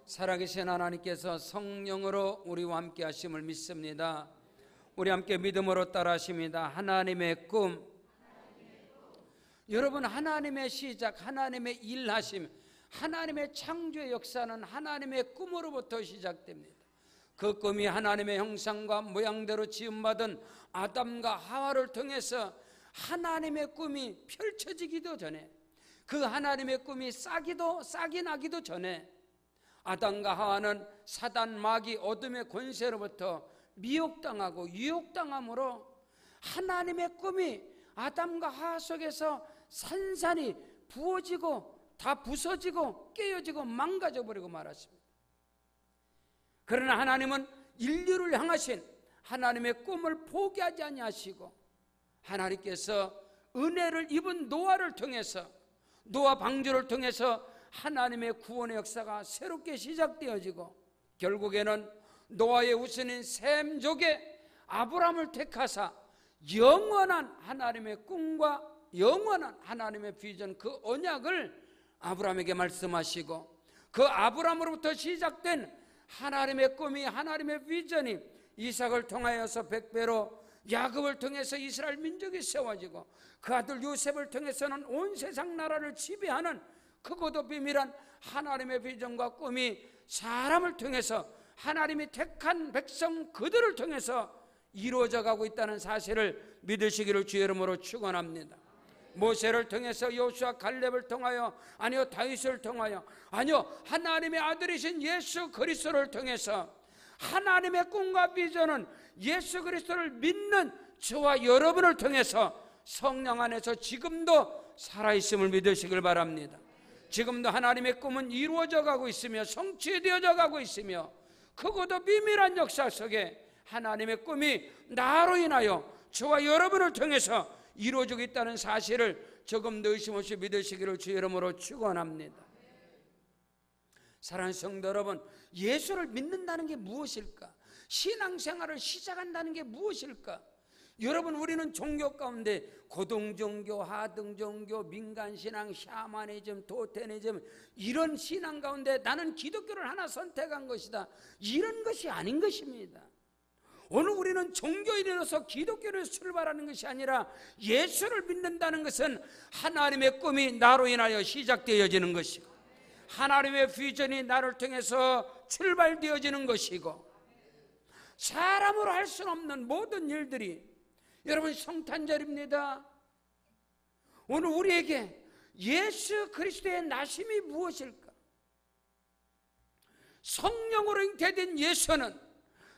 살아계신 하나님께서 성령으로 우리와 함께 하심을 믿습니다. 우리 함께 믿음으로 따라하십니다. 하나님의 꿈. 여러분, 하나님의 시작, 하나님의 일하심, 하나님의 창조의 역사는 하나님의 꿈으로부터 시작됩니다. 그 꿈이 하나님의 형상과 모양대로 지음받은 아담과 하와를 통해서 하나님의 꿈이 펼쳐지기도 전에, 그 하나님의 꿈이 싹이 나기도 전에 아담과 하와는 사단 마귀 어둠의 권세로부터 미혹당하고 유혹당함으로 하나님의 꿈이 아담과 하와 속에서 산산이 부어지고 다 부서지고 깨어지고 망가져 버리고 말았습니다. 그러나 하나님은 인류를 향하신 하나님의 꿈을 포기하지 아니하시고, 하나님께서 은혜를 입은 노아를 통해서, 노아 방주를 통해서 하나님의 구원의 역사가 새롭게 시작되어지고, 결국에는 노아의 후손인 셈족의 아브라함을 택하사 영원한 하나님의 꿈과 영원한 하나님의 비전, 그 언약을 아브라함에게 말씀하시고, 그 아브라함으로부터 시작된 하나님의 꿈이, 하나님의 비전이 이삭을 통하여서 백배로, 야곱을 통해서 이스라엘 민족이 세워지고, 그 아들 요셉을 통해서는 온 세상 나라를 지배하는 크고도 비밀한 하나님의 비전과 꿈이 사람을 통해서, 하나님이 택한 백성 그들을 통해서 이루어져 가고 있다는 사실을 믿으시기를 주의 이름으로 축원합니다. 모세를 통해서, 여호수아 갈렙을 통하여, 아니요 다윗을 통하여, 아니요 하나님의 아들이신 예수 그리스도를 통해서 하나님의 꿈과 비전은 예수 그리스도를 믿는 저와 여러분을 통해서 성령 안에서 지금도 살아있음을 믿으시길 바랍니다. 지금도 하나님의 꿈은 이루어져 가고 있으며 성취되어져 가고 있으며, 크고도 비밀한 역사 속에 하나님의 꿈이 나로 인하여 저와 여러분을 통해서 이루어지고 있다는 사실을 조금도 의심 없이 믿으시기를 주의 이름으로 축원합니다. 사랑하는 성도 여러분, 예수를 믿는다는 게 무엇일까? 신앙생활을 시작한다는 게 무엇일까? 여러분, 우리는 종교 가운데 고등종교, 하등종교, 민간신앙, 샤머니즘, 토테니즘, 이런 신앙 가운데 나는 기독교를 하나 선택한 것이다, 이런 것이 아닌 것입니다. 오늘 우리는 종교인으로서 기독교를 출발하는 것이 아니라 예수를 믿는다는 것은 하나님의 꿈이 나로 인하여 시작되어지는 것이고, 하나님의 비전이 나를 통해서 출발되어지는 것이고, 사람으로 할 수 없는 모든 일들이, 여러분 성탄절입니다. 오늘 우리에게 예수 그리스도의 나심이 무엇일까? 성령으로 잉태된 예수는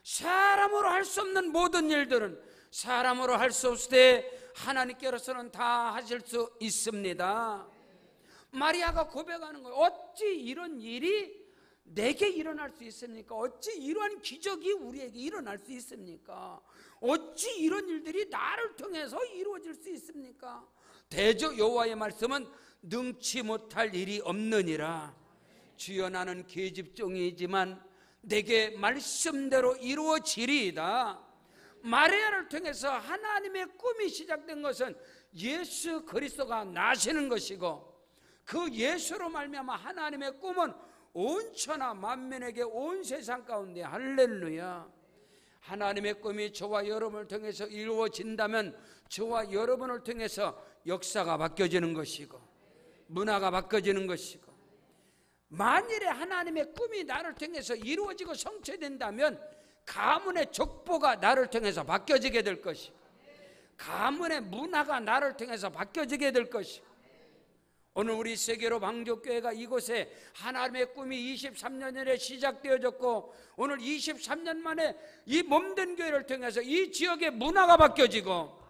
사람으로 할 수 없는 모든 일들은 사람으로 할 수 없을 때 하나님께로서는 다 하실 수 있습니다. 마리아가 고백하는 거예요. 어찌 이런 일이 내게 일어날 수 있습니까? 어찌 이러한 기적이 우리에게 일어날 수 있습니까? 어찌 이런 일들이 나를 통해서 이루어질 수 있습니까? 대저 여호와의 말씀은 능치 못할 일이 없느니라. 주여, 나는 계집종이지만 내게 말씀대로 이루어지리이다. 마리아를 통해서 하나님의 꿈이 시작된 것은 예수 그리스도가 나시는 것이고, 그 예수로 말미암아 하나님의 꿈은 온 천하 만민에게, 온 세상 가운데, 할렐루야, 하나님의 꿈이 저와 여러분을 통해서 이루어진다면 저와 여러분을 통해서 역사가 바뀌어지는 것이고, 문화가 바뀌어지는 것이고, 만일에 하나님의 꿈이 나를 통해서 이루어지고 성취된다면 가문의 족보가 나를 통해서 바뀌어지게 될 것이고, 가문의 문화가 나를 통해서 바뀌어지게 될 것이고, 오늘 우리 세계로 방족교회가 이곳에 하나님의 꿈이 23년 전에 시작되어졌고, 오늘 23년 만에 이 몸된 교회를 통해서 이 지역의 문화가 바뀌어지고,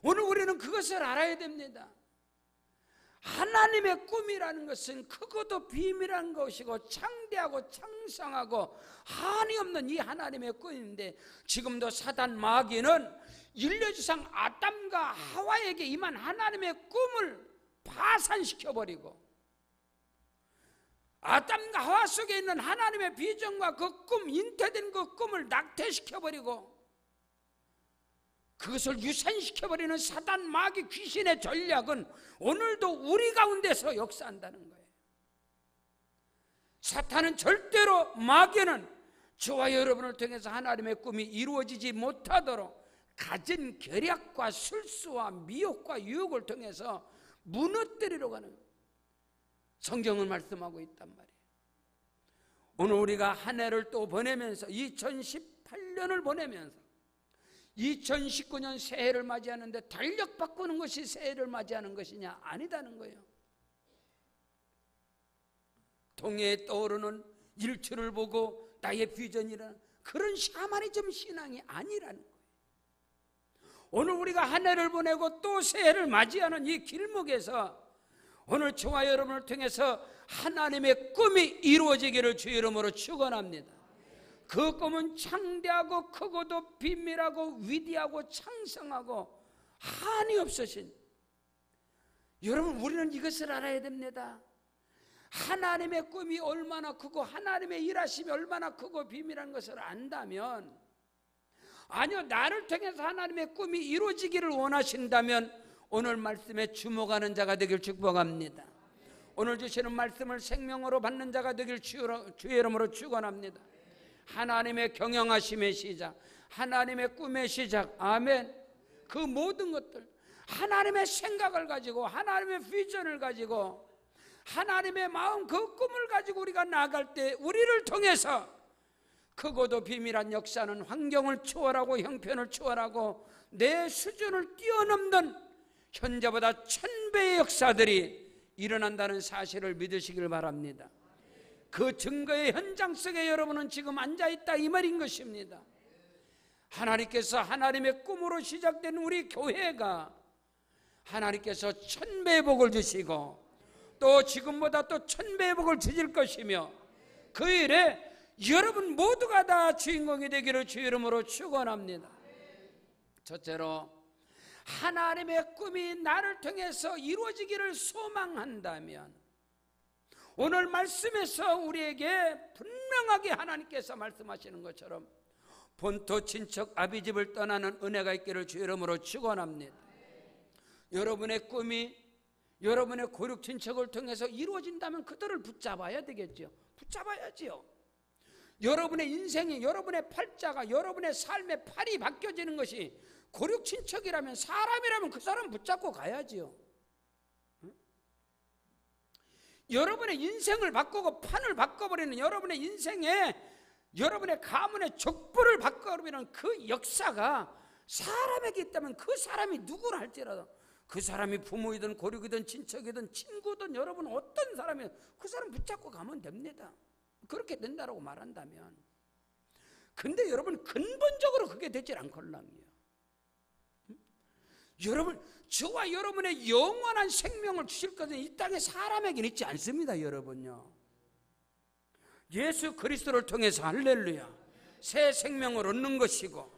오늘 우리는 그것을 알아야 됩니다. 하나님의 꿈이라는 것은 크고도 비밀한 것이고 창대하고 창성하고 한이 없는 이 하나님의 꿈인데, 지금도 사단 마귀는 인류지상 아담과 하와에게 임한 하나님의 꿈을 파산시켜버리고, 아담과 하와 속에 있는 하나님의 비전과 그 꿈, 잉태된 그 꿈을 낙태시켜버리고, 그것을 유산시켜버리는 사단 마귀 귀신의 전략은 오늘도 우리 가운데서 역사한다는 거예요. 사탄은 절대로, 마귀는 저와 여러분을 통해서 하나님의 꿈이 이루어지지 못하도록 갖은 계략과 술수와 미혹과 유혹을 통해서 무너뜨리려고 하는 거예요. 성경은 말씀하고 있단 말이에요. 오늘 우리가 한 해를 또 보내면서 2018년을 보내면서 2019년 새해를 맞이하는데 달력 바꾸는 것이 새해를 맞이하는 것이냐? 아니다는 거예요. 동해에 떠오르는 일출을 보고 나의 비전이라는 그런 샤머니즘 신앙이 아니라는 거예요. 오늘 우리가 한 해를 보내고 또 새해를 맞이하는 이 길목에서 오늘 저와 여러분을 통해서 하나님의 꿈이 이루어지기를 주 이름으로 축원합니다. 그 꿈은 창대하고 크고도 비밀하고 위대하고 창성하고 한이 없으신, 여러분 우리는 이것을 알아야 됩니다. 하나님의 꿈이 얼마나 크고 하나님의 일하심이 얼마나 크고 비밀한 것을 안다면, 아니요, 나를 통해서 하나님의 꿈이 이루어지기를 원하신다면 오늘 말씀에 주목하는 자가 되길 축복합니다. 오늘 주시는 말씀을 생명으로 받는 자가 되길 주의 이름으로 축원합니다. 하나님의 경영하심의 시작, 하나님의 꿈의 시작, 아멘. 그 모든 것들, 하나님의 생각을 가지고 하나님의 비전을 가지고 하나님의 마음, 그 꿈을 가지고 우리가 나아갈 때 우리를 통해서 크고도 비밀한 역사는 환경을 초월하고 형편을 초월하고 내 수준을 뛰어넘는 현재보다 1000배의 역사들이 일어난다는 사실을 믿으시길 바랍니다. 그 증거의 현장 속에 여러분은 지금 앉아있다 이 말인 것입니다. 하나님께서 하나님의 꿈으로 시작된 우리 교회가 하나님께서 1000배의 복을 주시고 또 지금보다 또 1000배의 복을 주실 것이며 그 일에 여러분 모두가 다 주인공이 되기를 주 이름으로 축원합니다. 첫째로, 하나님의 꿈이 나를 통해서 이루어지기를 소망한다면 오늘 말씀에서 우리에게 분명하게 하나님께서 말씀하시는 것처럼 본토 친척 아비집을 떠나는 은혜가 있기를 주 이름으로 축원합니다. 여러분의 꿈이 여러분의 고륙 친척을 통해서 이루어진다면 그들을 붙잡아야 되겠죠. 붙잡아야지요. 여러분의 인생이, 여러분의 팔자가, 여러분의 삶의 팔이 바뀌어지는 것이 고륙 친척이라면, 사람이라면 그 사람 붙잡고 가야지요. 여러분의 인생을 바꾸고 판을 바꿔버리는, 여러분의 인생에 여러분의 가문의 족보를 바꿔버리는 그 역사가 사람에게 있다면 그 사람이 누구를 할지라도, 그 사람이 부모이든 고륙이든 친척이든 친구든 여러분 어떤 사람이든 그 사람 붙잡고 가면 됩니다. 그렇게 된다라고 말한다면. 근데 여러분 근본적으로 그게 되질 않걸랑요. 여러분, 저와 여러분의 영원한 생명을 주실 것은 이 땅에 사람에게는 있지 않습니다. 여러분요, 예수 그리스도를 통해서 할렐루야 새 생명을 얻는 것이고,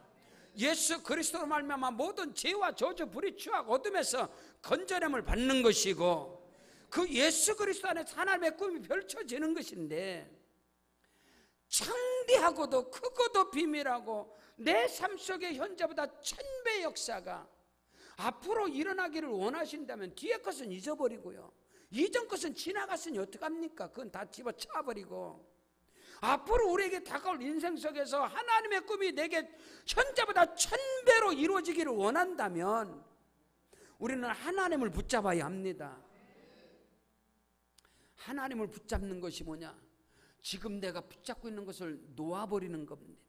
예수 그리스도로 말미암아 모든 죄와 저주 불의 추악 어둠에서 건져냄을 받는 것이고, 그 예수 그리스도 안에서 하나님의 꿈이 펼쳐지는 것인데, 창대하고도 크고도 비밀하고 내 삶 속에 현재보다 1000배의 역사가 앞으로 일어나기를 원하신다면 뒤에 것은 잊어버리고요, 이전 것은 지나갔으니 어떡합니까? 그건 다 집어쳐버리고 앞으로 우리에게 다가올 인생 속에서 하나님의 꿈이 내게 현재보다 1000배로 이루어지기를 원한다면 우리는 하나님을 붙잡아야 합니다. 하나님을 붙잡는 것이 뭐냐? 지금 내가 붙잡고 있는 것을 놓아버리는 겁니다.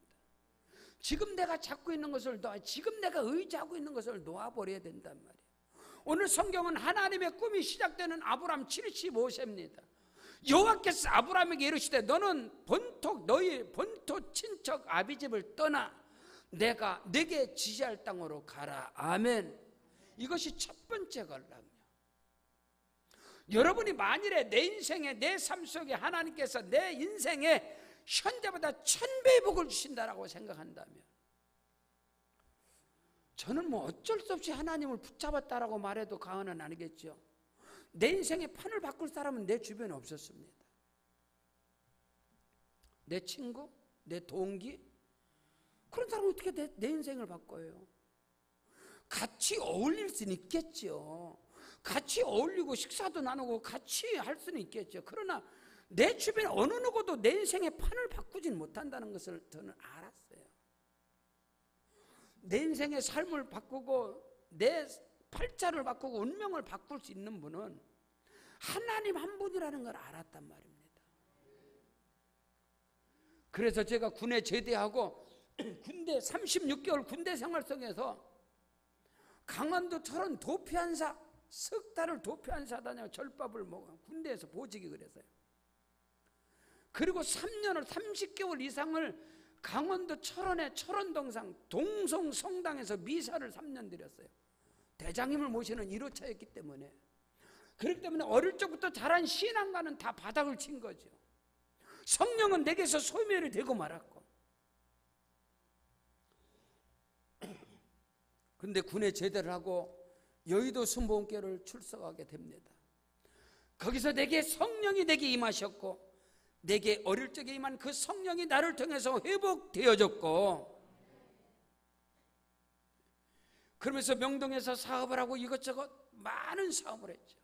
지금 내가 잡고 있는 것을 지금 내가 의지하고 있는 것을 놓아버려야 된단 말이에요. 오늘 성경은 하나님의 꿈이 시작되는 아브람 75세입니다. 여호와께서 아브람에게 이르시되 너는 너희 본토 친척 아비집을 떠나 내가 네게 지시할 땅으로 가라. 아멘. 이것이 첫 번째 걸랑요. 여러분이 만일에 내 인생에, 내 삶 속에 하나님께서 내 인생에 현재보다 1000배의 복을 주신다라고 생각한다면, 저는 뭐 어쩔 수 없이 하나님을 붙잡았다라고 말해도 과언은 아니겠죠. 내 인생의 판을 바꿀 사람은 내 주변에 없었습니다. 내 친구, 내 동기, 그런 사람은 어떻게 내 인생을 바꿔요? 같이 어울릴 수는 있겠죠. 같이 어울리고 식사도 나누고 같이 할 수는 있겠죠. 그러나 내 주변 어느 누구도 내 인생의 판을 바꾸진 못한다는 것을 저는 알았어요. 내 인생의 삶을 바꾸고 내 팔자를 바꾸고 운명을 바꿀 수 있는 분은 하나님 한 분이라는 걸 알았단 말입니다. 그래서 제가 군에 제대하고 군대 36개월 군대 생활 속에서 강원도 철원 도피한사 석 달을 도피한사 다녀 절밥을 먹어 군대에서 보직이 그랬어요. 그리고 3년을 30개월 이상을 강원도 철원의 철원동상 동성 성당에서 미사를 3년 드렸어요. 대장님을 모시는 1호차였기 때문에. 그렇기 때문에 어릴 적부터 자란 신앙과는 다 바닥을 친 거죠. 성령은 내게서 소멸이 되고 말았고. 근데 군에 제대를 하고 여의도 순복음교회를 출석하게 됩니다. 거기서 내게 성령이 내게 임하셨고 내게 어릴 적에 임한 그 성령이 나를 통해서 회복되어졌고, 그러면서 명동에서 사업을 하고 이것저것 많은 사업을 했죠.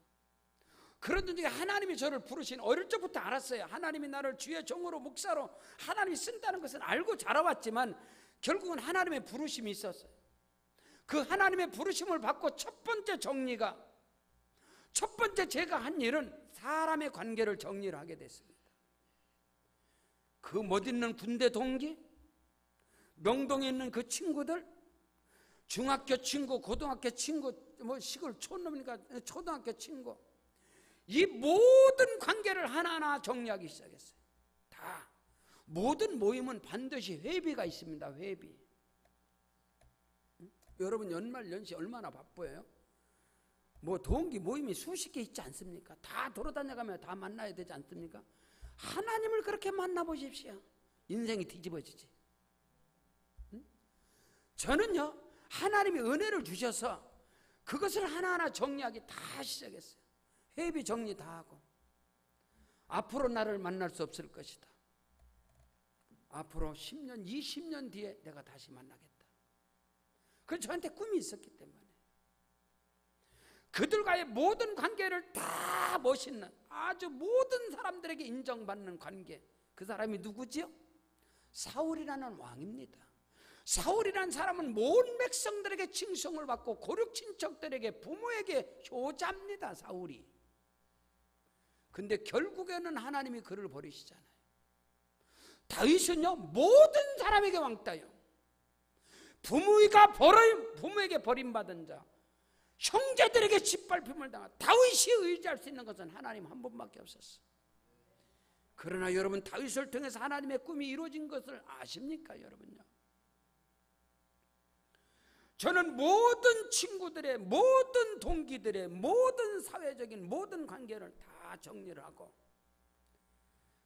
그런 중에 하나님이 저를 부르신, 어릴 적부터 알았어요. 하나님이 나를 주의 종으로 목사로 하나님이 쓴다는 것은 알고 자라왔지만 결국은 하나님의 부르심이 있었어요. 그 하나님의 부르심을 받고 첫 번째 정리가, 첫 번째 제가 한 일은 사람의 관계를 정리를 하게 됐습니다. 그 못 있는 군대 동기, 명동에 있는 그 친구들, 중학교 친구, 고등학교 친구, 뭐 시골 촌놈이니까 초등학교 친구, 이 모든 관계를 하나하나 정리하기 시작했어요. 다. 모든 모임은 반드시 회비가 있습니다. 회비. 여러분 연말 연시 얼마나 바빠요? 뭐 동기 모임이 수십 개 있지 않습니까? 다 돌아다녀가며 다 만나야 되지 않습니까? 하나님을 그렇게 만나보십시오. 인생이 뒤집어지지. 저는요, 하나님이 은혜를 주셔서 그것을 하나하나 정리하기 다 시작했어요. 회비 정리 다 하고. 앞으로 나를 만날 수 없을 것이다. 앞으로 10년, 20년 뒤에 내가 다시 만나겠다. 그건 저한테 꿈이 있었기 때문에. 그들과의 모든 관계를 다 멋있는, 아주 모든 사람들에게 인정받는 관계. 그 사람이 누구지요? 사울이라는 왕입니다. 사울이라는 사람은 모든 백성들에게 칭송을 받고 고륙 친척들에게, 부모에게 효자입니다. 사울이. 근데 결국에는 하나님이 그를 버리시잖아요. 다윗은요, 모든 사람에게 왕따요. 부모에게 버림받은 자, 형제들에게 짓밟힘을 당한, 다윗이 의지할 수 있는 것은 하나님 한 분밖에 없었어. 그러나 여러분, 다윗을 통해서 하나님의 꿈이 이루어진 것을 아십니까, 여러분요? 저는 모든 친구들의, 모든 동기들의, 모든 사회적인 모든 관계를 다 정리를 하고,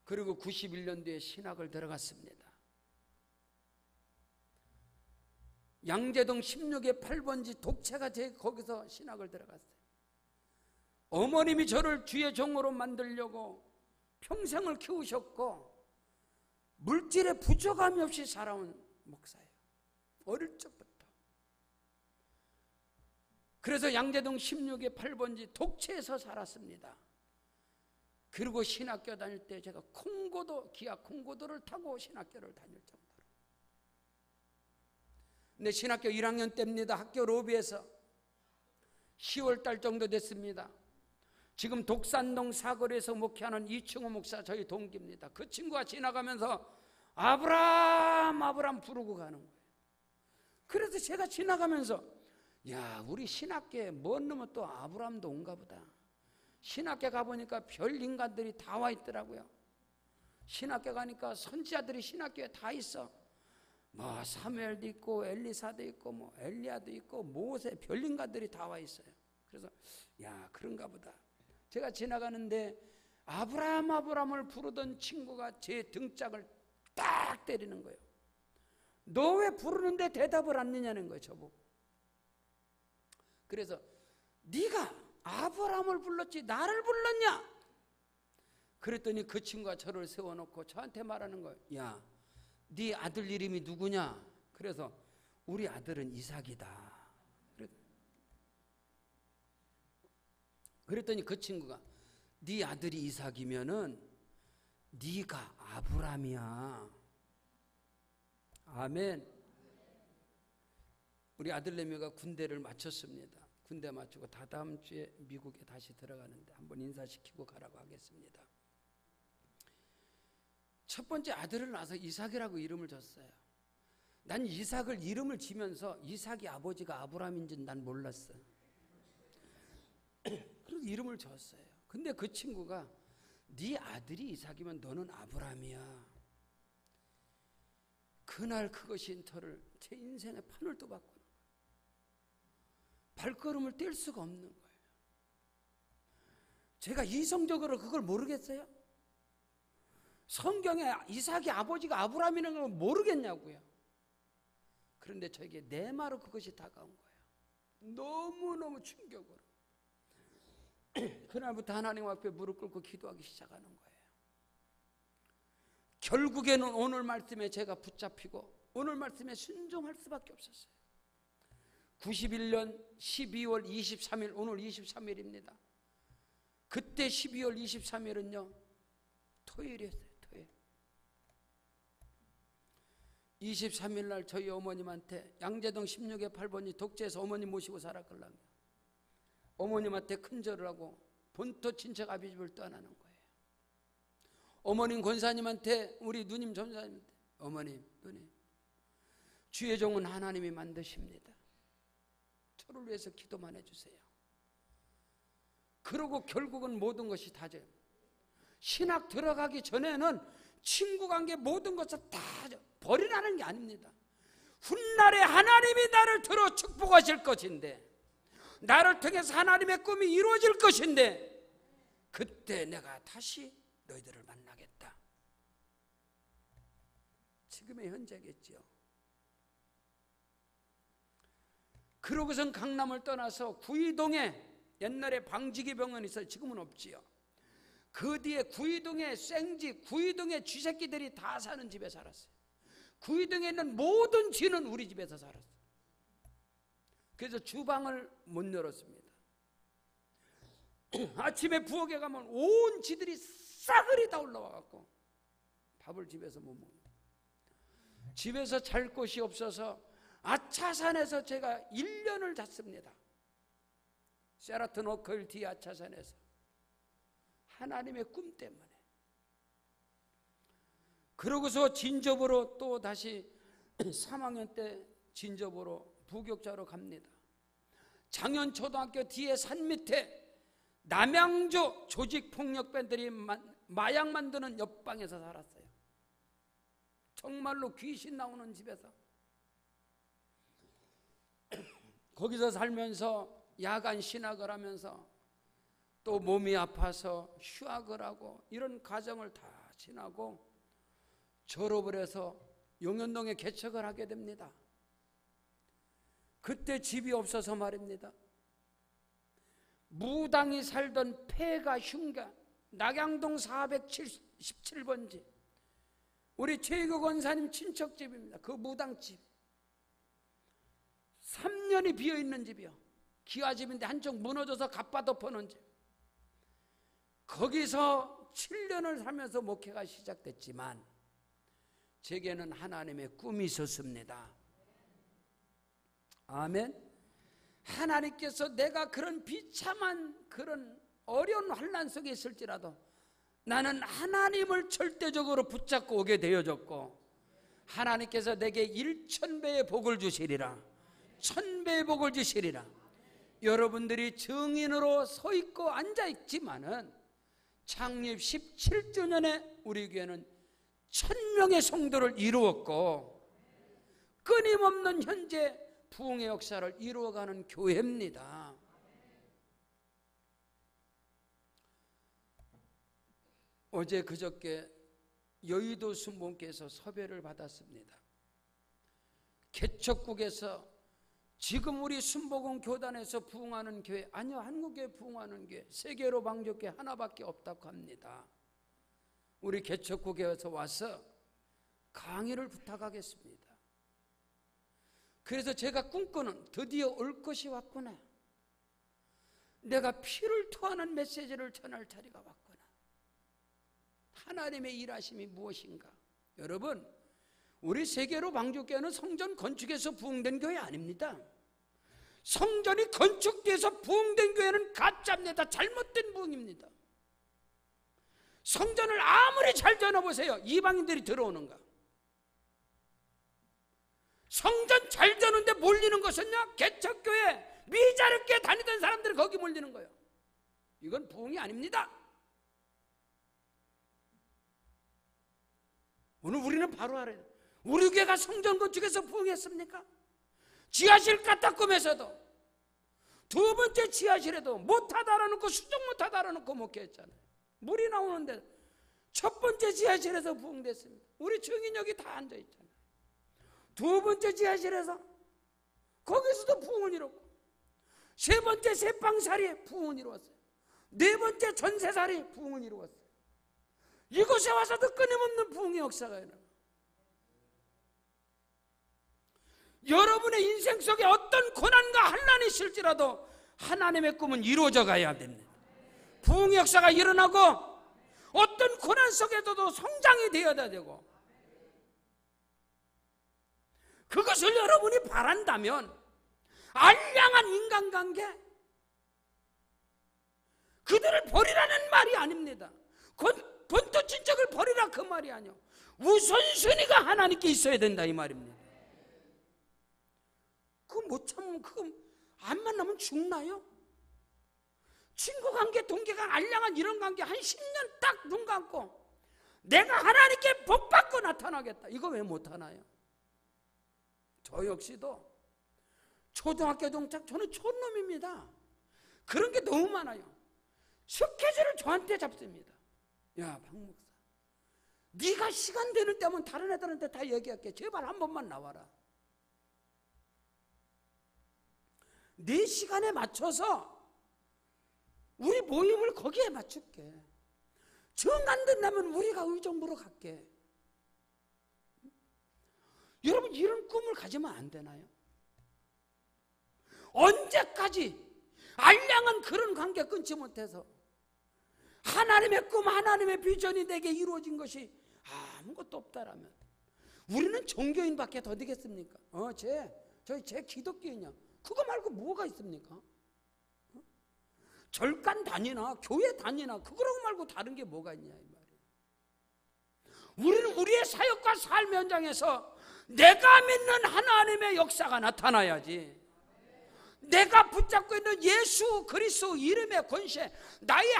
그리고 91년도에 신학을 들어갔습니다. 양재동 16의 8번지 독채가 제 거기서 신학을 들어갔어요. 어머님이 저를 주의 종으로 만들려고 평생을 키우셨고 물질에 부족함이 없이 살아온 목사예요. 어릴 적부터. 그래서 양재동 16의 8번지 독채에서 살았습니다. 그리고 신학교 다닐 때 제가 기아 콩고도를 타고 신학교를 다닐 정도로. 근데 신학교 1학년 때입니다. 학교 로비에서 10월 달 정도 됐습니다. 지금 독산동 사거리에서 목회하는 이충호 목사, 저희 동기입니다. 그 친구가 지나가면서 아브람 부르고 가는 거예요. 그래서 제가 지나가면서, 야, 우리 신학교에 먼 놈은 또 아브람도 온가 보다. 신학교 가보니까 별 인간들이 다 와 있더라고요. 신학교 가니까 선지자들이 신학교에 다 있어. 뭐 사무엘도 있고 엘리사도 있고 뭐 엘리야도 있고 모세, 별 인간들이 다 와 있어요. 그래서 야, 그런가 보다. 제가 지나가는데 아브람을 부르던 친구가 제 등짝을 딱 때리는 거예요. 너 왜 부르는데 대답을 안 하냐는 거예요, 저보고. 그래서 네가 아브람을 불렀지 나를 불렀냐? 그랬더니 그 친구가 저를 세워놓고 저한테 말하는 거예요. 야, 네 아들 이름이 누구냐? 그래서 우리 아들은 이삭이다. 그랬더니 그 친구가 네 아들이 이삭이면은 네가 아브라함이야. 아멘. 우리 아들내미가 군대를 마쳤습니다. 군대 마치고 다다음 주에 미국에 다시 들어가는데 한번 인사시키고 가라고 하겠습니다. 첫 번째 아들을 낳아서 이삭이라고 이름을 줬어요. 난 이삭을 이름을 지면서 이삭이 아버지가 아브라함인지는 난 몰랐어. 그래서 이름을 줬어요. 근데 그 친구가 네 아들이 이삭이면 너는 아브라함이야. 그날 그것이 인터를 제 인생의 판을 또 바꾸는 거예요. 발걸음을 뗄 수가 없는 거예요. 제가 이성적으로 그걸 모르겠어요? 성경에 이삭이 아버지가 아브라함이라는 걸 모르겠냐고요. 그런데 저에게 내 말로 그것이 다가온 거예요. 너무너무 충격으로. 그날부터 하나님 앞에 무릎 꿇고 기도하기 시작하는 거예요. 결국에는 오늘 말씀에 제가 붙잡히고 오늘 말씀에 순종할 수밖에 없었어요. 91년 12월 23일, 오늘 23일입니다. 그때 12월 23일은요 토요일이었어요. 토요일. 23일 날 저희 어머님한테 양재동 16의 8번이 독재에서 어머님 모시고 살았걸랑요. 어머님한테 큰절을 하고 본토 친척 아비집을 떠나는 거예요. 어머님 권사님한테, 우리 누님 전사님한테, 어머님, 누님, 주의 종은 하나님이 만드십니다. 저를 위해서 기도만 해주세요. 그러고 결국은 모든 것이 다져요. 신학 들어가기 전에는 친구 관계 모든 것을 다 버리라는 게 아닙니다. 훗날에 하나님이 나를 들어 축복하실 것인데, 나를 통해서 하나님의 꿈이 이루어질 것인데, 그때 내가 다시 너희들을 만나겠다. 지금의 현재겠죠. 그러고선 강남을 떠나서 구이동에 옛날에 방지기 병원이 있어요. 지금은 없지요. 그 뒤에 구이동에 생쥐, 구이동에 쥐새끼들이 다 사는 집에 살았어요. 구이동에 있는 모든 쥐는 우리 집에서 살았어요. 그래서 주방을 못 열었습니다. 아침에 부엌에 가면 온 쥐들이 싸그리 다 올라와갖고 밥을 집에서 못 먹는 거예요. 집에서 잘 곳이 없어서 아차산에서 제가 1년을 잤습니다. 세라톤 오컬 뒤 아차산에서. 하나님의 꿈 때문에. 그러고서 진접으로 또 다시 3학년 때 진접으로 부교육자로 갑니다. 장현초등학교 뒤에 산 밑에 남양주 조직폭력배들이 마약 만드는 옆방에서 살았어요. 정말로 귀신 나오는 집에서. 거기서 살면서 야간 신학을 하면서 또 몸이 아파서 휴학을 하고 이런 과정을 다 지나고 졸업을 해서 용현동에 개척을 하게 됩니다. 그때 집이 없어서 말입니다. 무당이 살던 폐가 흉가 낙양동 477번지 우리 최익호 권사님 친척집입니다. 그 무당집 3년이 비어있는 집이요. 기와집인데 한쪽 무너져서 갑바 덮어놓은 집. 거기서 7년을 살면서 목회가 시작됐지만 제게는 하나님의 꿈이 있었습니다. 아멘. 하나님께서 내가 그런 비참한 그런 어려운 환난 속에 있을지라도 나는 하나님을 절대적으로 붙잡고 오게 되어졌고 하나님께서 내게 1000배의 복을 주시리라. 1000배의 복을 주시리라. 여러분들이 증인으로 서 있고 앉아 있지만은 창립 17주년에 우리 교회는 1000명의 성도를 이루었고 끊임없는 현재 부흥의 역사를 이루어가는 교회입니다. 어제 그저께 여의도 순복음교회에서 섭외를 받았습니다. 개척국에서 지금 우리 순복음 교단에서 부흥하는 교회, 아니요, 한국에 부흥하는 교회, 세계로 방족교회 하나밖에 없다고 합니다. 우리 개척국에서 와서 강의를 부탁하겠습니다. 그래서 제가 꿈꾸는 드디어 올 것이 왔구나. 내가 피를 토하는 메시지를 전할 자리가 왔구나. 하나님의 일하심이 무엇인가? 여러분, 우리 세계로 방주교회는 성전 건축에서 부흥된 교회 아닙니다. 성전이 건축돼서 부흥된 교회는 가짜입니다. 잘못된 부흥입니다. 성전을 아무리 잘 지어보세요. 이방인들이 들어오는가? 성전 잘 지었는데 몰리는 것은요, 개척교회 미자립게 다니던 사람들이 거기 몰리는 거예요. 이건 부흥이 아닙니다. 오늘 우리는 바로 알아야 돼요. 우리 교회가 성전 건축에서 부흥했습니까? 지하실 갖다 꾸면서도 두 번째 지하실에도 못하다 놓고 수정 못하다 놓고 목회했잖아요. 물이 나오는데 첫 번째 지하실에서 부흥됐습니다. 우리 증인 여기 다 앉아있잖아요. 두 번째 지하실에서 거기서도 부흥을 이뤘고, 세 번째 새빵살이에 부흥을 이루었어요. 네 번째 전세살이 부흥을 이루었어요. 이곳에 와서도 끊임없는 부흥의 역사가 일어나요. 여러분의 인생 속에 어떤 고난과 환난이 있을지라도 하나님의 꿈은 이루어져 가야 됩니다. 부흥의 역사가 일어나고 어떤 고난 속에서도 성장이 되어야 되고, 그것을 여러분이 바란다면 알량한 인간관계, 그들을 버리라는 말이 아닙니다. 본토친척을 버리라 그 말이 아니요, 우선순위가 하나님께 있어야 된다 이 말입니다. 그거 못 참으면, 그거 안 만나면 죽나요? 친구관계, 동기가 알량한 이런 관계 한 10년 딱 눈 감고 내가 하나님께 복받고 나타나겠다, 이거 왜 못하나요? 저 역시도 초등학교 동창, 저는 촌놈입니다. 그런 게 너무 많아요. 스케줄을 저한테 잡습니다. 야, 박 목사, 네가 시간 되는 때면 다른 애들한테 다 얘기할게. 제발 한 번만 나와라. 네 시간에 맞춰서 우리 모임을 거기에 맞출게. 정 안 된다면 우리가 의정부로 갈게. 여러분, 이런 꿈을 가지면 안 되나요? 언제까지 알량한 그런 관계 끊지 못해서 하나님의 꿈, 하나님의 비전이 내게 이루어진 것이 아무것도 없다라면 우리는 종교인밖에 더 되겠습니까? 제 기독교인이야. 그거 말고 뭐가 있습니까? 절간 다니나 교회 다니나 그거라고 말고 다른 게 뭐가 있냐 이 말이에요. 우리는 우리의 사역과 삶 현장에서 내가 믿는 하나님의 역사가 나타나야지, 내가 붙잡고 있는 예수 그리스도 이름의 권세, 나의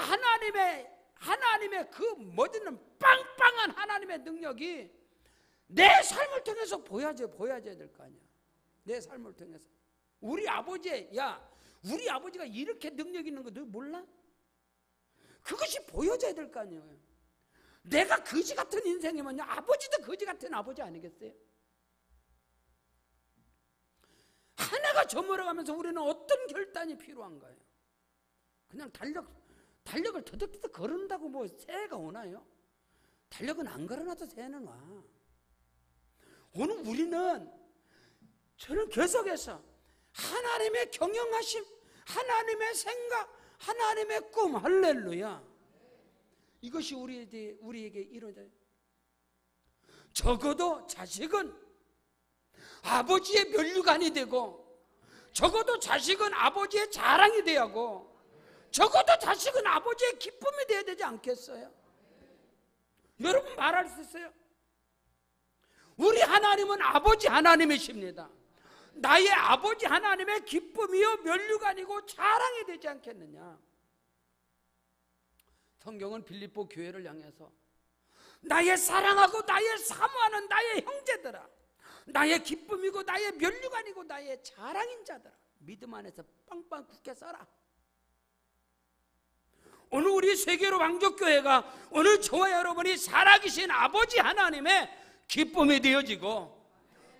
하나님의 그 멋있는 빵빵한 하나님의 능력이 내 삶을 통해서 보여져야 될 거 아니야. 내 삶을 통해서. 우리 아버지가 이렇게 능력 있는 거 너 몰라? 그것이 보여져야 될 거 아니에요. 내가 거지 같은 인생이면요, 아버지도 거지 같은 아버지 아니겠어요? 하나가 저물어가면서 우리는 어떤 결단이 필요한가요? 그냥 달력을 터득터득 걸은다고 뭐 새해가 오나요? 달력은 안 걸어놔도 새해는 와. 오늘 저는 계속해서 하나님의 경영하심, 하나님의 생각, 하나님의 꿈, 할렐루야, 이것이 우리에게 이루어져요. 적어도 자식은 아버지의 면류관이 되고, 적어도 자식은 아버지의 자랑이 되야 하고, 적어도 자식은 아버지의 기쁨이 되어야 되지 않겠어요? 여러분 말할 수 있어요? 우리 하나님은 아버지 하나님이십니다. 나의 아버지 하나님의 기쁨이요 면류관이고 자랑이 되지 않겠느냐? 성경은 빌립보 교회를 향해서 나의 사랑하고 나의 사모하는 나의 형제들아, 나의 기쁨이고 나의 면류관이고 나의 자랑인 자들아, 믿음 안에서 빵빵 굳게 서라. 오늘 우리 세계로 왕족교회가 오늘 저와 여러분이 살아계신 아버지 하나님의 기쁨이 되어지고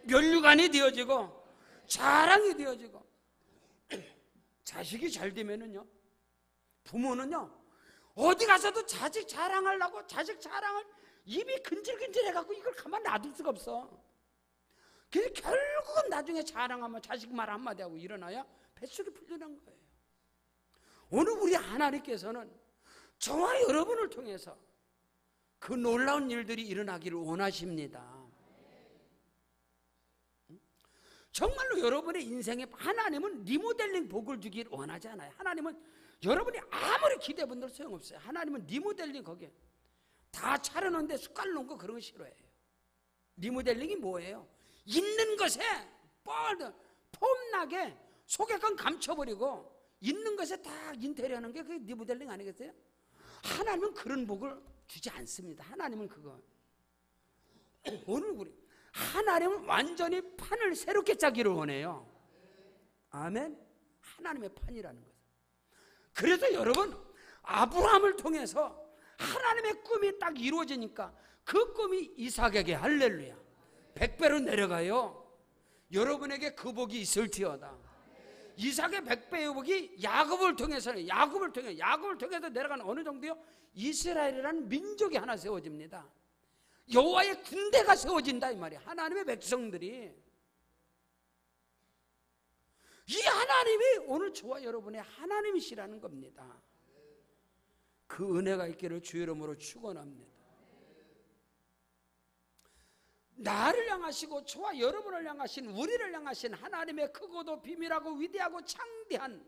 면류관이 되어지고 자랑이 되어지고, 자식이 잘 되면은요, 부모는요 어디 가서도 자식 자랑하려고 자식 자랑을 입이 근질근질 해갖고 이걸 가만 놔둘 수가 없어. 그래서 결국은 나중에 자랑하면 자식 말 한마디 하고 일어나야 뱃속이 풀리는 거예요. 오늘 우리 하나님께서는 저와 여러분을 통해서 그 놀라운 일들이 일어나기를 원하십니다. 정말로 여러분의 인생에 하나님은 리모델링 복을 주기를 원하지 않아요. 하나님은 여러분이 아무리 기대분들 소용없어요. 하나님은 리모델링 거기에 다 차려놓는데 숟갈 놓은 거 그런 거 싫어해요. 리모델링이 뭐예요? 있는 것에 폼나게 속에 건 감춰버리고 있는 것에 다 인테리어 하는 게 그게 리모델링 아니겠어요? 하나님은 그런 복을 주지 않습니다. 하나님은 그거 오늘 우리 하나님은 완전히 판을 새롭게 짜기를 원해요. 아멘. 하나님의 판이라는 거죠. 그래서 여러분 아브라함을 통해서 하나님의 꿈이 딱 이루어지니까 그 꿈이 이삭에게 할렐루야 100배로 내려가요. 여러분에게 그 복이 있을지어다. 이삭의 100배의 복이 야곱을 통해서 내려가는 어느 정도요? 이스라엘이라는 민족이 하나 세워집니다. 여호와의 군대가 세워진다 이 말이에요. 하나님의 백성들이. 이 하나님이 오늘 저와 여러분의 하나님이시라는 겁니다. 그 은혜가 있기를 주의 이름으로 축원합니다. 나를 향하시고 저와 여러분을 향하신 우리를 향하신 하나님의 크고도 비밀하고 위대하고 창대한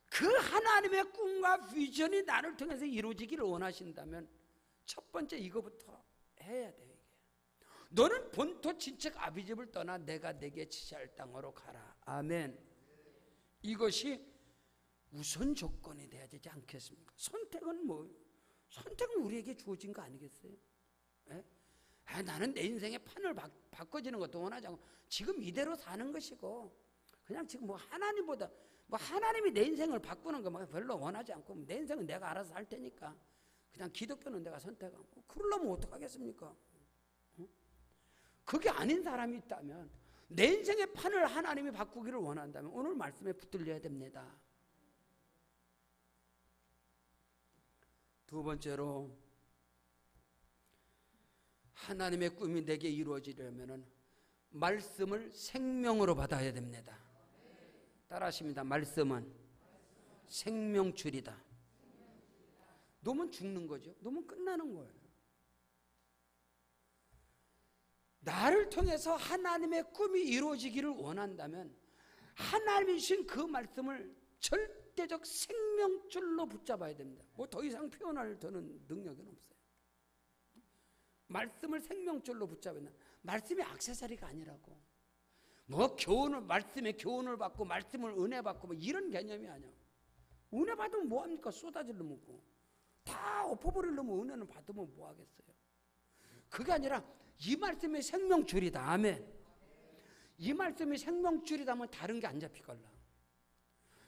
그 하나님의 꿈과 비전이 나를 통해서 이루어지기를 원하신다면 첫 번째 이거부터 해야 돼. 너는 본토 친척 아비집을 떠나 내가 내게 지시할 땅으로 가라. 아멘. 이것이 우선 조건이 돼야 되지 않겠습니까? 선택은 뭐예요? 선택은 우리에게 주어진 거 아니겠어요? 예? 나는 내 인생의 판을 바꿔지는 것도 원하지 않고 지금 이대로 사는 것이고 그냥 지금 뭐 하나님보다 뭐 하나님이 내 인생을 바꾸는 거 별로 원하지 않고 내 인생은 내가 알아서 할 테니까 그냥 기독교는 내가 선택하고 그러려면 어떡하겠습니까? 그게 아닌 사람이 있다면 내 인생의 판을 하나님이 바꾸기를 원한다면 오늘 말씀에 붙들려야 됩니다. 두 번째로 하나님의 꿈이 내게 이루어지려면 말씀을 생명으로 받아야 됩니다. 따라하십니다. 말씀은 생명줄이다. 놓으면 죽는 거죠. 놓으면 끝나는 거예요. 나를 통해서 하나님의 꿈이 이루어지기를 원한다면 하나님이 주신 그 말씀을 절대적 생명줄로 붙잡아야 됩니다. 뭐 더 이상 표현할 저는 능력은 없어요. 말씀을 생명줄로 붙잡아야 된다. 말씀이 액세서리가 아니라고. 뭐 교훈을 말씀에 교훈을 받고 말씀을 은혜 받고 뭐 이런 개념이 아니야. 은혜 받으면 뭐 합니까? 쏟아질러 먹고 다 엎어버리려면 은혜는 받으면 뭐 하겠어요? 그게 아니라 이 말씀이 생명줄이다. 아멘. 이 말씀이 생명줄이다 하면 다른 게 안 잡히걸라.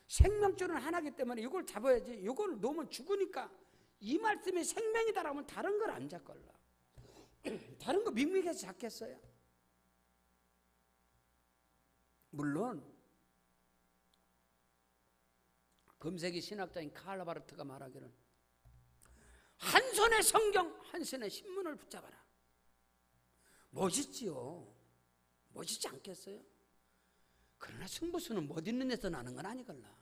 생명줄은 하나이기 때문에 이걸 잡아야지. 이걸 놓으면 죽으니까 이 말씀이 생명이다 하면 다른 걸 안 잡걸라. 다른 거 밋밋해서 잡겠어요? 물론 금세기 신학자인 칼 바르트가 말하기를 한 손에 성경 한 손에 신문을 붙잡아라. 멋있지요. 멋있지 않겠어요? 그러나 승부수는 못 있는 데서 나는 건 아니걸라.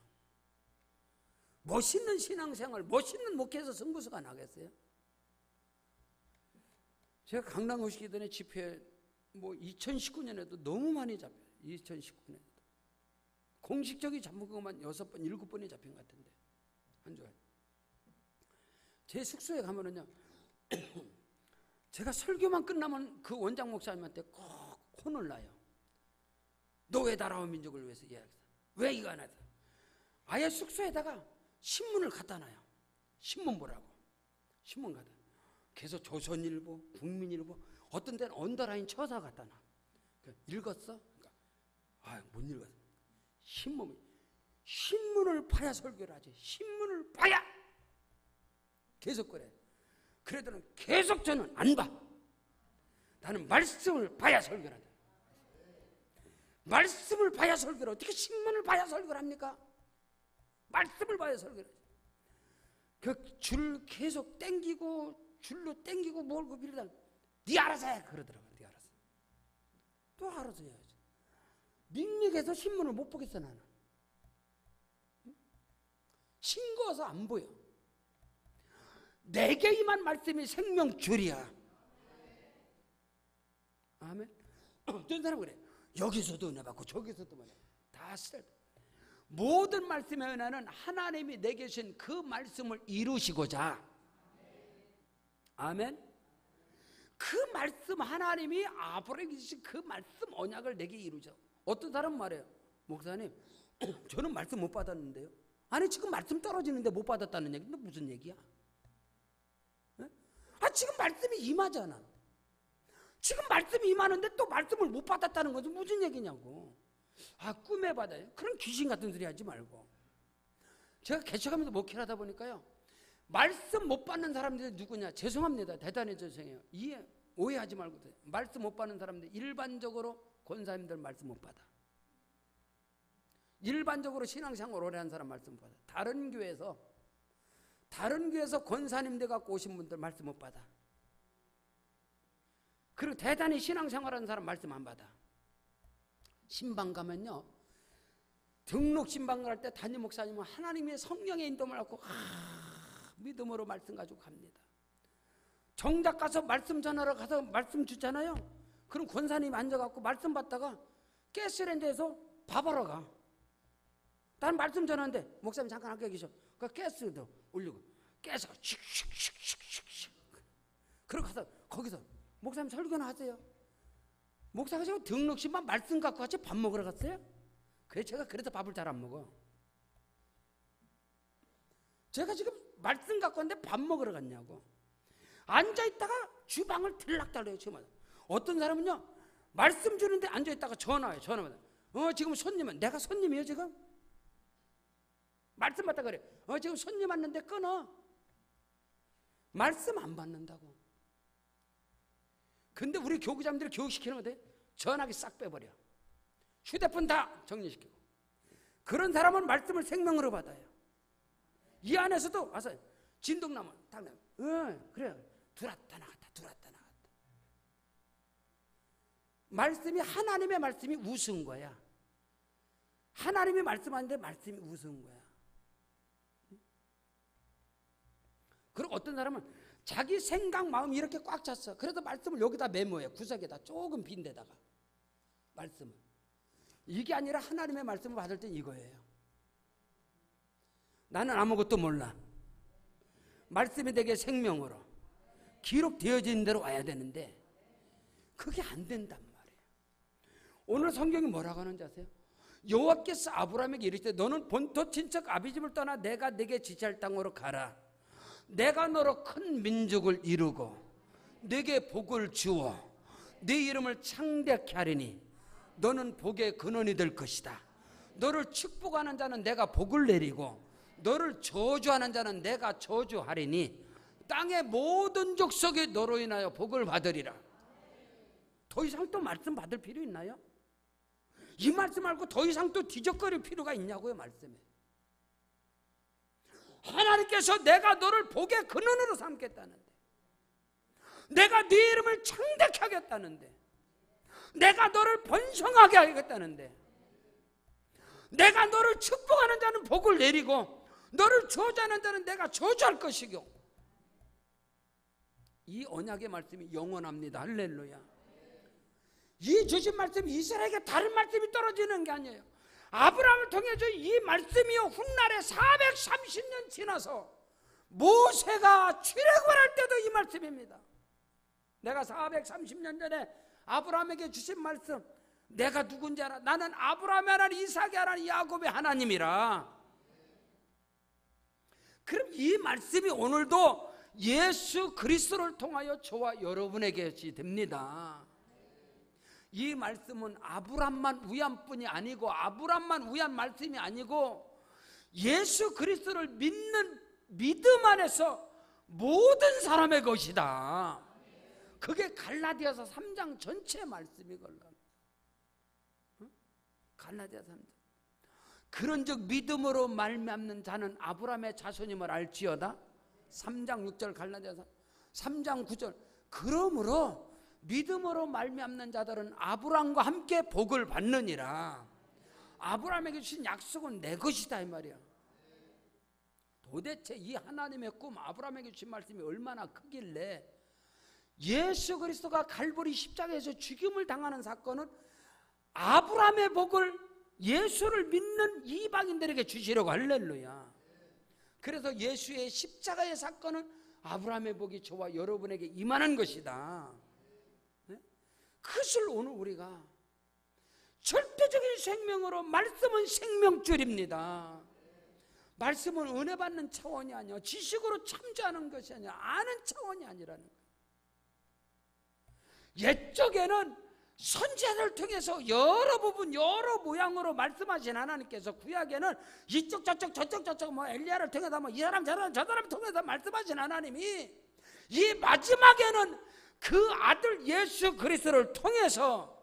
멋있는 신앙생활, 멋있는 목회에서 승부수가 나겠어요? 제가 강남 오시기 전에 집회 뭐 2019년에도 너무 많이 잡혀요. 2019년에도 공식적인 잡은 것만 6번, 7번이 잡힌 것 같은데 한 주에 제 숙소에 가면은요 제가 설교만 끝나면 그 원장 목사님한테 꼭 혼을 나요. 너 왜 나라와 민족을 위해서 이야기했어? 왜 이거 안 했어? 아예 숙소에다가 신문을 갖다 놔요. 신문 보라고. 신문 갖다. 계속 조선일보, 국민일보, 어떤 데는 언더라인 쳐서 갖다 놔. 읽었어? 그러니까, 못 읽었어. 신문을 봐야 설교를 하지. 신문을 봐야! 계속 그래. 그래도는 계속 저는 안 봐. 나는 말씀을 봐야 설교를 한다. 말씀을 봐야 설교를 어떻게 신문을 봐야 설교를 합니까? 말씀을 봐야 설교를 하지. 그 줄 계속 땡기고 줄로 땡기고 몰고 밀다 네 알아서 해 그러더라고. 네 알아서. 또 알아서 해야지. 밋밋해서 신문을 못 보겠어 나는. 싱거워서 안 보여. 내게 임한 말씀이 생명줄이야. 아멘. 어떤 사람은 그래. 여기서도 은혜 받고 저기서도 은혜 다 쓸. 모든 말씀의 은혜는 하나님이 내게 주신 그 말씀을 이루시고자. 아멘. 그 말씀, 하나님이 아브라함에게 주신 그 말씀 언약을 내게 이루죠. 어떤 사람은 말해요. 목사님, 저는 말씀 못 받았는데요. 아니 지금 말씀 떨어지는데 못 받았다는 얘기는 무슨 얘기야? 지금 말씀이 임하잖아. 지금 말씀이 임하는데 또 말씀을 못 받았다는 것은 무슨 얘기냐고. 꿈에 받아요. 그런 귀신 같은 소리 하지 말고. 제가 개척하면서 목회를 하다 보니까요, 말씀 못 받는 사람들이 누구냐? 죄송합니다. 대단히 죄송해요. 오해하지 말고. 말씀 못 받는 사람들, 일반적으로 권사님들 말씀 못 받아. 일반적으로 신앙생활 오래 한 사람 말씀 못 받아. 다른 교회에서 권사님들 갖고 오신 분들 말씀 못 받아. 그리고 대단히 신앙생활하는 사람 말씀 안 받아. 신방 가면요, 등록 신방 갈 때 담임 목사님은 하나님의 성령의 인도를 받고 믿음으로 말씀 가지고 갑니다. 정작 가서 말씀 전하러 가서 말씀 주잖아요. 그럼 권사님이 앉아갖고 말씀 받다가 가스레인지에서 밥하러 가. 나는 말씀 전하는데 목사님 잠깐 함께 계셔. 그 가스도 올리고 가스가 슉슉슉슉슉. 그러고 가서 거기서 목사님 설교나 하세요. 목사가 지금 등록신만 말씀 갖고 같이 밥 먹으러 갔어요? 제가 그래서 밥을 잘 안 먹어. 제가 지금 말씀 갖고 왔는데 밥 먹으러 갔냐고. 앉아있다가 주방을 들락달래요. 지금 어떤 사람은요, 말씀 주는데 앉아있다가 전화와요. 전화받아. 지금 손님은, 내가 손님이에요 지금? 말씀 받다 그래. 지금 손님 왔는데 끊어. 말씀 안 받는다고. 근데 우리 교구자님들이 교육시키는 거 돼? 전화기 싹 빼버려. 휴대폰 다 정리시키고. 그런 사람은 말씀을 생명으로 받아요. 이 안에서도 와서 진동나면 딱 그래. 들었다 나갔다. 말씀이, 하나님의 말씀이 우스운 거야. 하나님이 말씀하는데 말씀이 우스운 거야. 그리고 어떤 사람은 자기 생각, 마음이 이렇게 꽉 찼어. 그래서 말씀을 여기다 메모해. 구석에다 조금 빈 데다가 말씀을. 이게 아니라 하나님의 말씀을 받을 땐 이거예요. 나는 아무것도 몰라. 말씀이 내게 생명으로 기록되어진 대로 와야 되는데 그게 안 된단 말이에요. 오늘 성경이 뭐라고 하는지 아세요? 여호와께서 아브라함에게 이르시되 너는 본토 친척 아비집을 떠나 내가 네게 지시할 땅으로 가라. 내가 너로 큰 민족을 이루고 네게 복을 주어 네 이름을 창대케 하리니 너는 복의 근원이 될 것이다. 너를 축복하는 자는 내가 복을 내리고 너를 저주하는 자는 내가 저주하리니 땅의 모든 족속이 너로 인하여 복을 받으리라. 더 이상 또 말씀 받을 필요 있나요? 이 말씀 말고 더 이상 또 뒤적거릴 필요가 있냐고요. 말씀에 하나님께서 내가 너를 복의 근원으로 삼겠다는데, 내가 네 이름을 창대케 하겠다는데, 내가 너를 번성하게 하겠다는데, 내가 너를 축복하는 자는 복을 내리고 너를 저주하는 자는 내가 저주할 것이고, 이 언약의 말씀이 영원합니다. 할렐루야. 이 주신 말씀이 이스라엘에게 다른 말씀이 떨어지는 게 아니에요. 아브라함을 통해서 이 말씀이요, 훗날에 430년 지나서 모세가 출애굽할 때도 이 말씀입니다. 내가 430년 전에 아브라함에게 주신 말씀, 내가 누군지 알아? 나는 아브라함의 하나님, 이삭의 하나님, 야곱의 하나님이라. 그럼 이 말씀이 오늘도 예수 그리스도를 통하여 저와 여러분에게 됩니다. 이 말씀은 아브람만 위한 뿐이 아니고, 아브람만 위한 말씀이 아니고, 예수 그리스도를 믿는 믿음 안에서 모든 사람의 것이다. 그게 갈라디아서 3장 전체 말씀이걸라. 갈라디아서 3장. 그런즉 믿음으로 말미암는 자는 아브람의 자손임을 알지어다. 3장 6절 갈라디아서 3장 9절. 그러므로 믿음으로 말미암는 자들은 아브람과 함께 복을 받느니라. 아브람에게 주신 약속은 내 것이다 이 말이야. 도대체 이 하나님의 꿈, 아브라함에게 주신 말씀이 얼마나 크길래 예수 그리스도가 갈보리 십자가에서 죽임을 당하는 사건은 아브라함의 복을 예수를 믿는 이방인들에게 주시려고. 할렐루야. 그래서 예수의 십자가의 사건은 아브라함의 복이 저와 여러분에게 임하는 것이다. 그것을 오늘 우리가 절대적인 생명으로, 말씀은 생명줄입니다. 말씀은 은혜 받는 차원이 아니야, 지식으로 참조하는 것이 아니야, 아는 차원이 아니라는 거예요. 옛적에는 선지자를 통해서 여러 부분, 여러 모양으로 말씀하신 하나님께서 구약에는 이쪽 저쪽 저쪽 저쪽 뭐 엘리야를 통해서 뭐 이 사람 저 사람 통해서 말씀하신 하나님이 이 마지막에는 그 아들 예수 그리스도를 통해서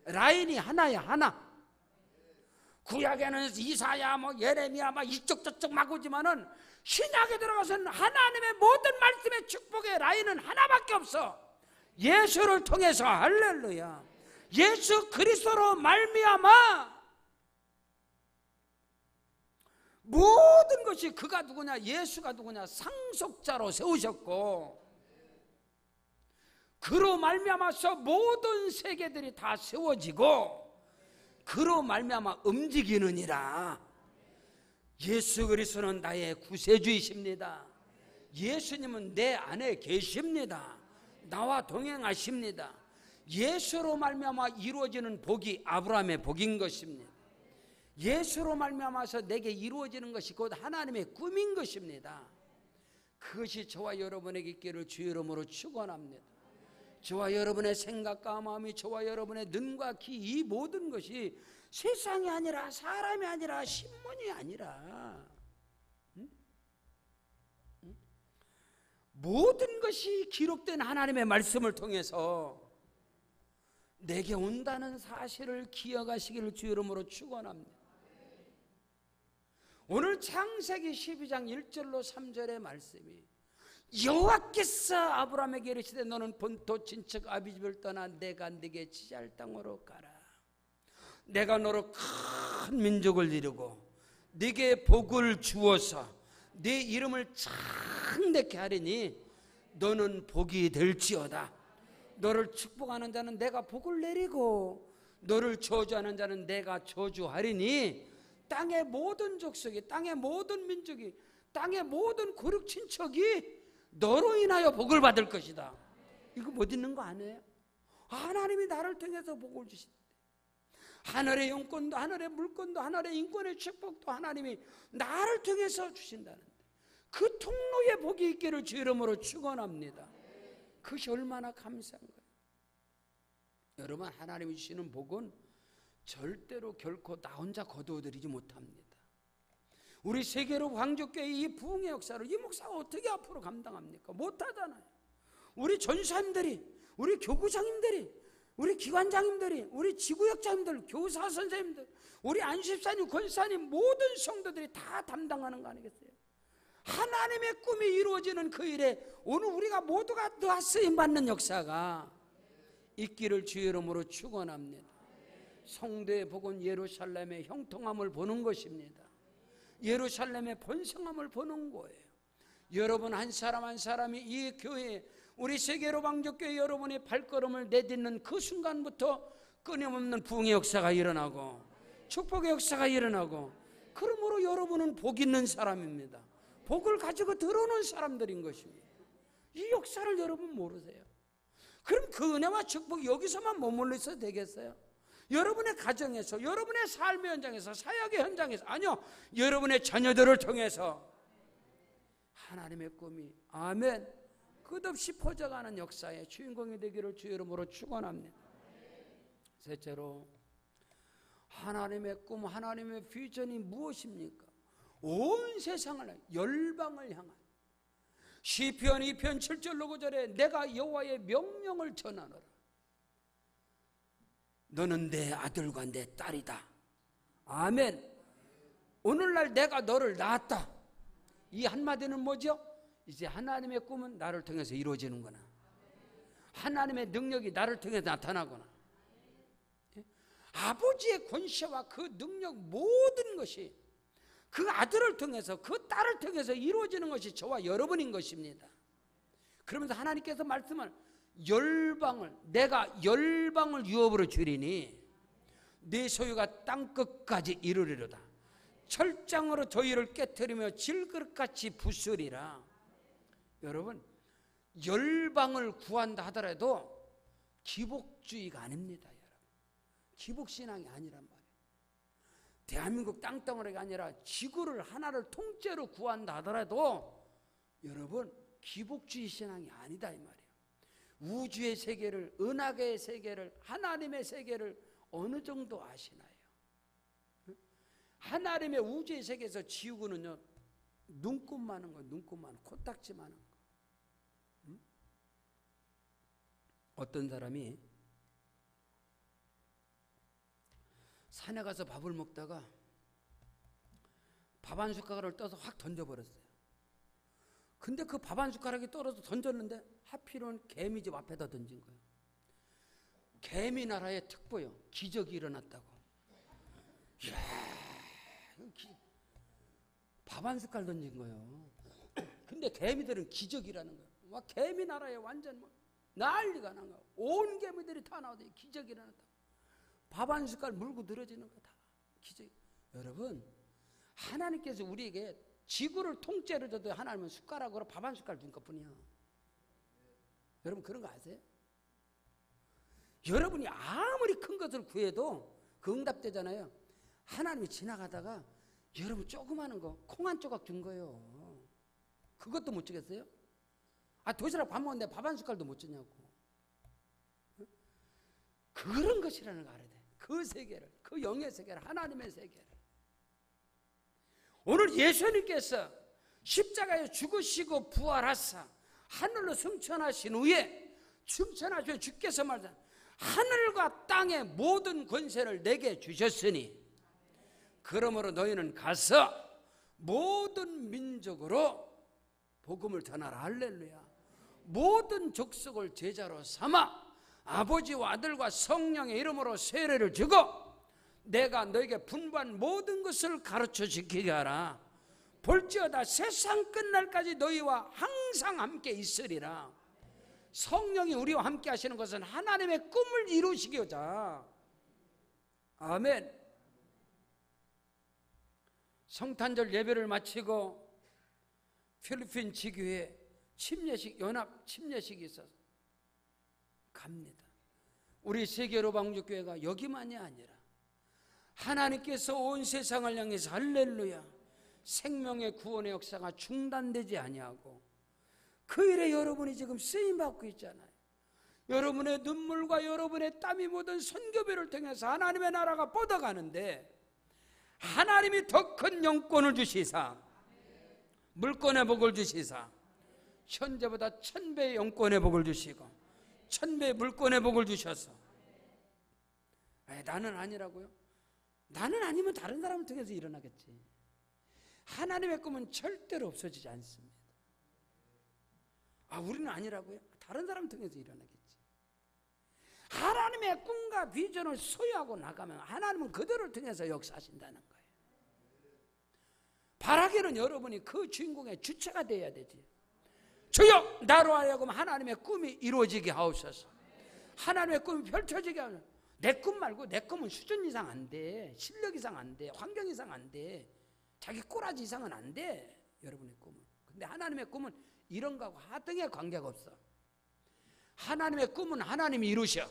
라인이 하나야, 하나. 구약에는 이사야 뭐 예레미야 막 이쪽 저쪽 막 오지만은 신약에 들어가서는 하나님의 모든 말씀의 축복의 라인은 하나밖에 없어. 예수를 통해서. 할렐루야. 예수 그리스도로 말미암아 모든 것이, 그가 누구냐, 예수가 누구냐, 상속자로 세우셨고, 그로 말미암아서 모든 세계들이 다 세워지고, 그로 말미암아 움직이느니라. 예수 그리스도는 나의 구세주이십니다. 예수님은 내 안에 계십니다. 나와 동행하십니다. 예수로 말미암아 이루어지는 복이 아브라함의 복인 것입니다. 예수로 말미암아서 내게 이루어지는 것이 곧 하나님의 꿈인 것입니다. 그것이 저와 여러분에게 있기를 주 이름으로 축원합니다. 저와 여러분의 생각과 마음이, 저와 여러분의 눈과 귀, 이 모든 것이 세상이 아니라, 사람이 아니라, 신문이 아니라, 모든 것이 기록된 하나님의 말씀을 통해서 내게 온다는 사실을 기억하시기를 주 이름으로 축원합니다. 오늘 창세기 12장 1절로 3절의 말씀이, 여호와께서 아브라함에게 이르시되 너는 본토 친척 아비집을 떠나 내가 네게 지시할 땅으로 가라. 내가 너로 큰 민족을 이루고 네게 복을 주어서 네 이름을 창대케 하리니 너는 복이 될지어다. 너를 축복하는 자는 내가 복을 내리고 너를 저주하는 자는 내가 저주하리니 땅의 모든 족속이, 땅의 모든 민족이, 땅의 모든 고륙 친척이 너로 인하여 복을 받을 것이다. 이거 못 있는 거 아니에요? 하나님이 나를 통해서 복을 주신다. 하늘의 영권도, 하늘의 물권도, 하늘의 인권의 축복도 하나님이 나를 통해서 주신다는데, 그 통로에 복이 있기를 주 이름으로 축원합니다. 그것이 얼마나 감사한 거예요. 여러분, 하나님이 주시는 복은 절대로 결코 나 혼자 거두어들이지 못합니다. 우리 세계로 광주교회 이 부흥의 역사를 이 목사가 어떻게 앞으로 감당합니까? 못하잖아요. 우리 전사님들이, 우리 교구장님들이, 우리 기관장님들이, 우리 지구역장님들, 교사 선생님들, 우리 안십사님, 권사님, 모든 성도들이 다 담당하는 거 아니겠어요? 하나님의 꿈이 이루어지는 그 일에 오늘 우리가 모두가 다 쓰임받는 역사가 있기를 주 이름으로 축원합니다. 성도의 복은 예루살렘의 형통함을 보는 것입니다. 예루살렘의 번성함을 보는 거예요. 여러분 한 사람 한 사람이 이 교회, 우리 세계로 방족교회 여러분의 발걸음을 내딛는 그 순간부터 끊임없는 부흥의 역사가 일어나고 축복의 역사가 일어나고, 그러므로 여러분은 복 있는 사람입니다. 복을 가지고 들어오는 사람들인 것입니다. 이 역사를 여러분 모르세요? 그럼 그 은혜와 축복이 여기서만 머물러 있어도 되겠어요? 여러분의 가정에서, 여러분의 삶의 현장에서, 사역의 현장에서, 아니요, 여러분의 자녀들을 통해서 하나님의 꿈이, 아멘, 끝없이 퍼져가는 역사의 주인공이 되기를 주 이름으로 축원합니다. 셋째로, 하나님의 꿈, 하나님의 비전이 무엇입니까? 온 세상을, 열방을 향한, 시편 2편 7절로 9절에 내가 여호와의 명령을 전하노라. 너는 내 아들과 내 딸이다. 아멘. 오늘날 내가 너를 낳았다. 이 한마디는 뭐죠? 이제 하나님의 꿈은 나를 통해서 이루어지는구나. 하나님의 능력이 나를 통해서 나타나구나. 아버지의 권세와 그 능력, 모든 것이 그 아들을 통해서, 그 딸을 통해서 이루어지는 것이 저와 여러분인 것입니다. 그러면서 하나님께서 말씀을 내가 열방을 유업으로 주리니 네 소유가 땅끝까지 이르리로다. 철장으로 저희를 깨뜨리며 질그릇같이 부수리라. 여러분, 열방을 구한다 하더라도 기복주의가 아닙니다. 여러분, 기복신앙이 아니란 말이에요. 대한민국 땅덩어리가 아니라 지구를 하나를 통째로 구한다 하더라도 여러분, 기복주의 신앙이 아니다 이 말이에요. 우주의 세계를, 은하계의 세계를, 하나님의 세계를 어느 정도 아시나요? 하나님의 우주의 세계에서 지구는요, 눈곱 많은 거예요. 눈곱 많은, 코딱지 많은 거. 어떤 사람이 산에 가서 밥을 먹다가 밥 한 숟가락을 떠서 확 던져버렸어요. 근데 그 밥 한 숟가락이 떨어져 던졌는데 하필은 개미 집 앞에다 던진 거예요. 개미 나라의 특보요, 기적이 일어났다고. 이야, 밥 한 숟갈 던진 거예요. 근데 개미들은 기적이라는 거예요. 와, 개미 나라에 완전 난리가 난 거예요. 온 개미들이 다 나오더니 기적이 일어났다고. 밥 한 숟갈 물고 늘어지는 거 다 기적. 여러분, 하나님께서 우리에게 지구를 통째로 줘도 하나님은 숟가락으로 밥 한 숟갈 준 것뿐이야. 여러분, 그런 거 아세요? 여러분이 아무리 큰 것을 구해도 그 응답되잖아요. 하나님이 지나가다가 여러분 조그마한 거 콩 한 조각 준 거예요. 그것도 못 주겠어요? 도시락 밥 먹는데 밥 한 숟갈도 못 주냐고. 그런 것이라는 걸 알아야 돼. 그 세계를, 그 영의 세계를, 하나님의 세계를. 오늘 예수님께서 십자가에 죽으시고 부활하사 하늘로 승천하신 후에, 승천하신 주께서 말씀, 하늘과 땅의 모든 권세를 내게 주셨으니 그러므로 너희는 가서 모든 민족으로 복음을 전하라. 할렐루야. 모든 족속을 제자로 삼아 아버지와 아들과 성령의 이름으로 세례를 주고 내가 너에게 분부한 모든 것을 가르쳐 지키게 하라. 볼지어다 세상 끝날까지 너희와 항상 함께 있으리라. 성령이 우리와 함께 하시는 것은 하나님의 꿈을 이루시고자. 아멘. 성탄절 예배를 마치고 필리핀 지교회 침례식, 연합 침례식이 있어서 갑니다. 우리 세계로방주교회가 여기만이 아니라 하나님께서 온 세상을 향해서 할렐루야, 생명의 구원의 역사가 중단되지 아니하고 그 일에 여러분이 지금 쓰임받고 있잖아요. 여러분의 눈물과 여러분의 땀이 묻은 선교비를 통해서 하나님의 나라가 뻗어가는데 하나님이 더 큰 영권을 주시사, 물권의 복을 주시사, 현재보다 1000배의 영권의 복을 주시고 1000배의 물권의 복을 주셔서, 나는 아니라고요? 나는 아니면 다른 사람을 통해서 일어나겠지. 하나님의 꿈은 절대로 없어지지 않습니다. 우리는 아니라고요? 다른 사람 통해서 일어나겠지. 하나님의 꿈과 비전을 소유하고 나가면 하나님은 그들을 통해서 역사하신다는 거예요. 바라기는 여러분이 그 주인공의 주체가 되어야 되지. 주여, 나로 하여금 하나님의 꿈이 이루어지게 하옵소서. 하나님의 꿈이 펼쳐지게 하옵소서. 내 꿈 말고, 내 꿈은 수준 이상 안 돼, 실력 이상 안 돼, 환경 이상 안 돼, 자기 꼬라지 이상은 안 돼, 여러분의 꿈은. 근데 하나님의 꿈은 이런 거하고 하등의 관계가 없어. 하나님의 꿈은 하나님이 이루셔.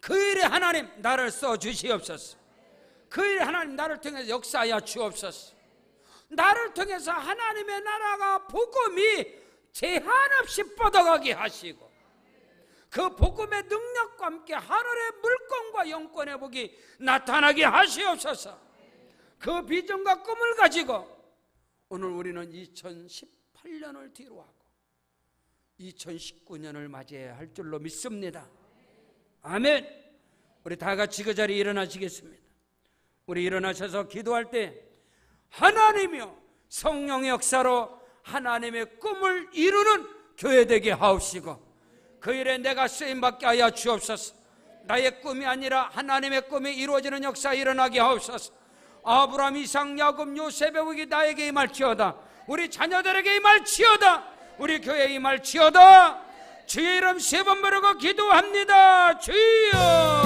그 일에 하나님 나를 써주시옵소서. 그 일에 하나님 나를 통해서 역사하여 주옵소서. 나를 통해서 하나님의 나라가, 복음이 제한 없이 뻗어가게 하시고 그 복음의 능력과 함께 하늘의 물권과 영권의 복이 나타나게 하시옵소서. 그 비전과 꿈을 가지고 오늘 우리는 2018년을 뒤로 하고 2019년을 맞이해야 할 줄로 믿습니다. 아멘. 우리 다 같이 그 자리에 일어나시겠습니다. 우리 일어나셔서 기도할 때 하나님이여, 성령의 역사로 하나님의 꿈을 이루는 교회 되게 하옵시고 그 일에 내가 쓰임받게 하여 주옵소서. 나의 꿈이 아니라 하나님의 꿈이 이루어지는 역사 일어나게 하옵소서. 아브라함, 이삭, 야곱, 요셉에게 나에게 임할지어다. 우리 자녀들에게 임할지어다. 우리 교회에 임할지어다. 주의 이름 3번 부르고 기도합니다. 주여.